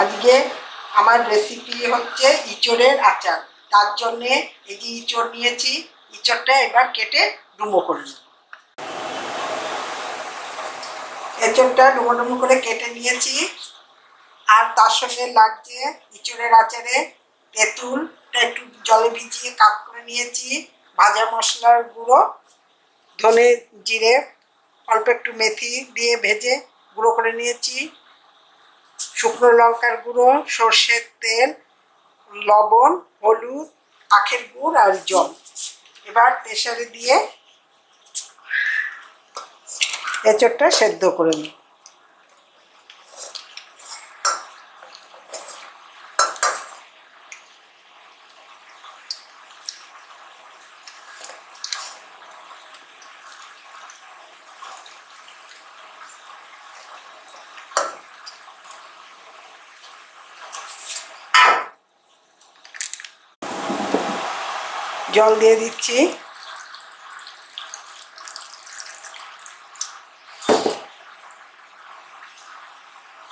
আজকে আমার রেসিপি হচ্ছে ইঁচড়ের আচার। তার জন্যে এই যে ইঁচড় নিয়েছি, ইঁচড়টা এবার কেটে ডুমো করে নেব। ইঁচড়টা ডুমো ডুমো করে কেটে নিয়েছি। আর তার সঙ্গে লাগছে ইঁচড়ের আচারে তেঁতুলটা একটু জলে ভিজিয়ে কাট করে নিয়েছি, ভাজা মশলার গুঁড়ো, ধনে জিরে, অল্প একটু মেথি দিয়ে ভেজে গুঁড়ো করে নিয়েছি, শুকনো লঙ্কার গুঁড়ো, সর্ষের তেল, লবণ, হলুদ, আখের গুড় আর জল। এবার প্রেসারে দিয়ে এঁচড়টা সেদ্ধ করে নিই। জল দিয়ে দিচ্ছি।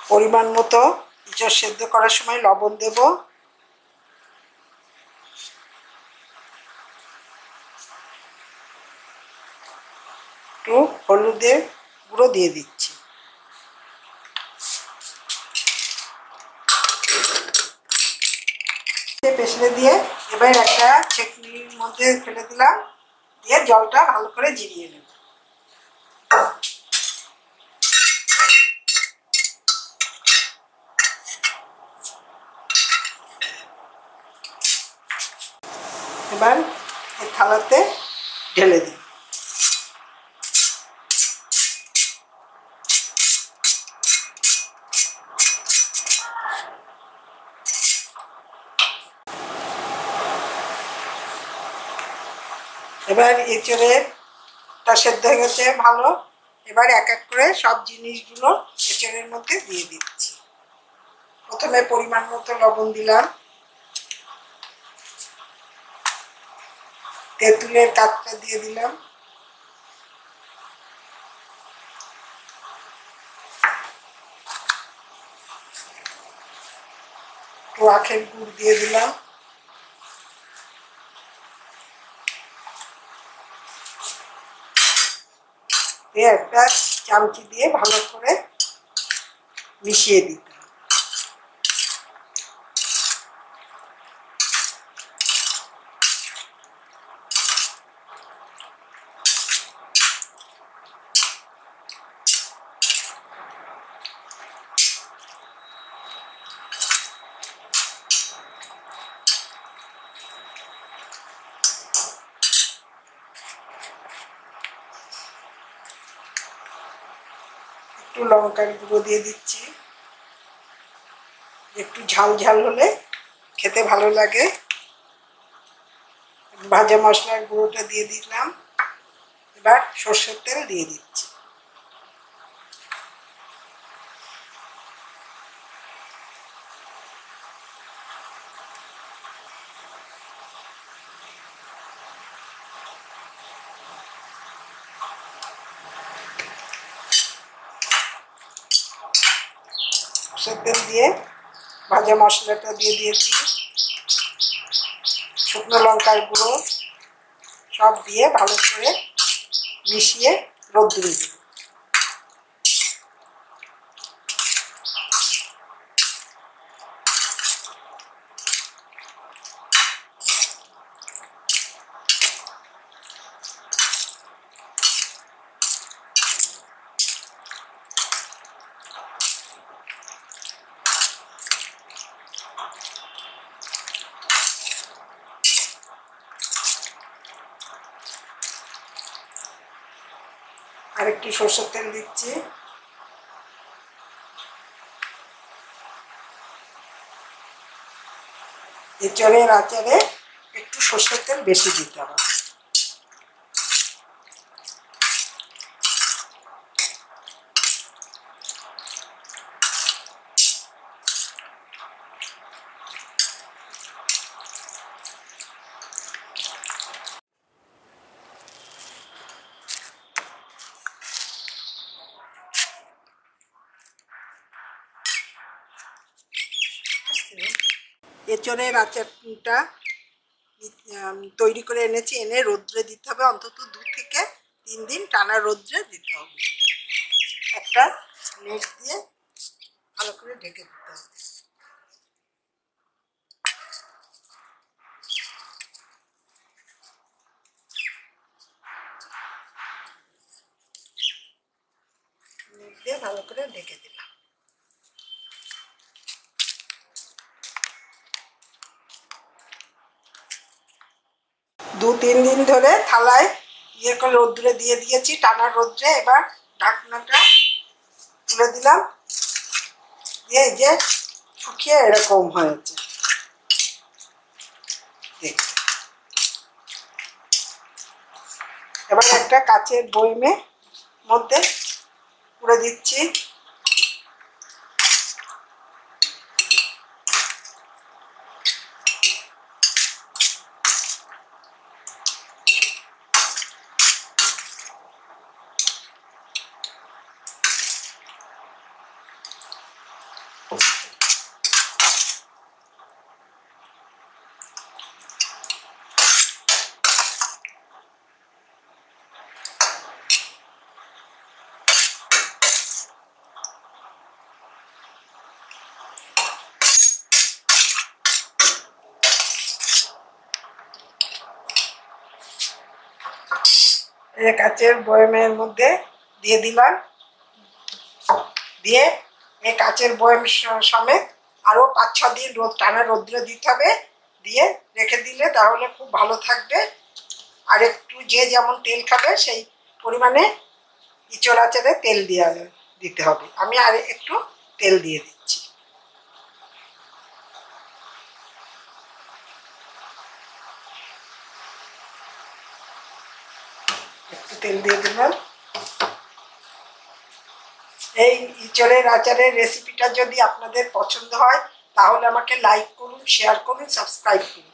পরিমাণ মতো ইঁচড় সেদ্ধ করার সময় লবণ দেব, একটু হলুদের গুঁড়ো দিয়ে দিচ্ছি। প্রেসারে দিয়ে এবার একটা ছেঁকনির মধ্যে ফেলে দিলাম, দিয়ে জলটা ভালো করে জিরিয়ে নেব। এবার এই থালাতে ঢেলে দিই। এবার এঁচড়েরটা সেদ্ধ হয়ে গেছে ভালো। এবার এক এক করে সব জিনিসগুলো এঁচড়ের মধ্যে দিয়ে দিচ্ছি। প্রথমে পরিমাণ মতো লবণ দিলাম, তেঁতুলের কাঠটা দিয়ে দিলাম, একটু আখের গুড় দিয়ে দিলাম, দিয়ে একটা চামচি দিয়ে ভালো করে মিশিয়ে দিই। একটু লঙ্কার গুঁড়ো দিয়ে দিচ্ছি, একটু ঝাল ঝাল হলে খেতে ভালো লাগে। ভাজা মশলার গুঁড়োটা দিয়ে দিলাম। এবার সর্ষের তেল দিয়ে দিচ্ছি। সর্ষের তেল দিয়ে ভাজা মশলাটা দিয়ে দিয়েছি, শুকনো লঙ্কার গুঁড়ো সব দিয়ে ভালো করে মিশিয়ে রোদ্দুরে দেব। আর একটু সর্ষের তেল দিচ্ছি। এঁচড়ের আচারে একটু সর্ষের তেল বেশি দিতে হবে। এঁচড়ের আচারটা তৈরি করে এনেছি, এনে রোদ্রে দিতে হবে, অন্তত 2 থেকে 3 দিন টানা রোদ্রে দিতে হবে। একটা নেট দিয়ে ভালো করে ঢেকে দিতে হবে। নেট দিয়ে ভালো করে ঢেকে দিলাম। দু 3 দিন ধরে থালায় ইয়ে করে রোদ্রে দিয়ে দিয়েছি, টানা রোদ্রে। এবার ঢাকনাটা তুলে দিলাম, দিয়ে এই যে শুকিয়ে এরকম হয়েছে। এবার একটা কাচের বয়মে মধ্যে পুরে দিচ্ছি। এই কাচের বয়মের মধ্যে দিয়ে দিলাম, দিয়ে এই কাচের বয়ম সমেত আরো 5-6 দিন টানা রোদ্রে দিতে হবে। দিয়ে রেখে দিলে তাহলে খুব ভালো থাকবে। আর একটু যে যেমন তেল খাবে সেই পরিমাণে ইঁচড় আচারে তেল দিতে হবে। আমি আর একটু তেল দিয়ে দিচ্ছি। একটু তেল দিয়ে দিলাম। এই ইঁচড়ের আচারের রেসিপিটা যদি আপনাদের পছন্দ হয় তাহলে আমাকে লাইক করুন, শেয়ার করুন, সাবস্ক্রাইব করুন।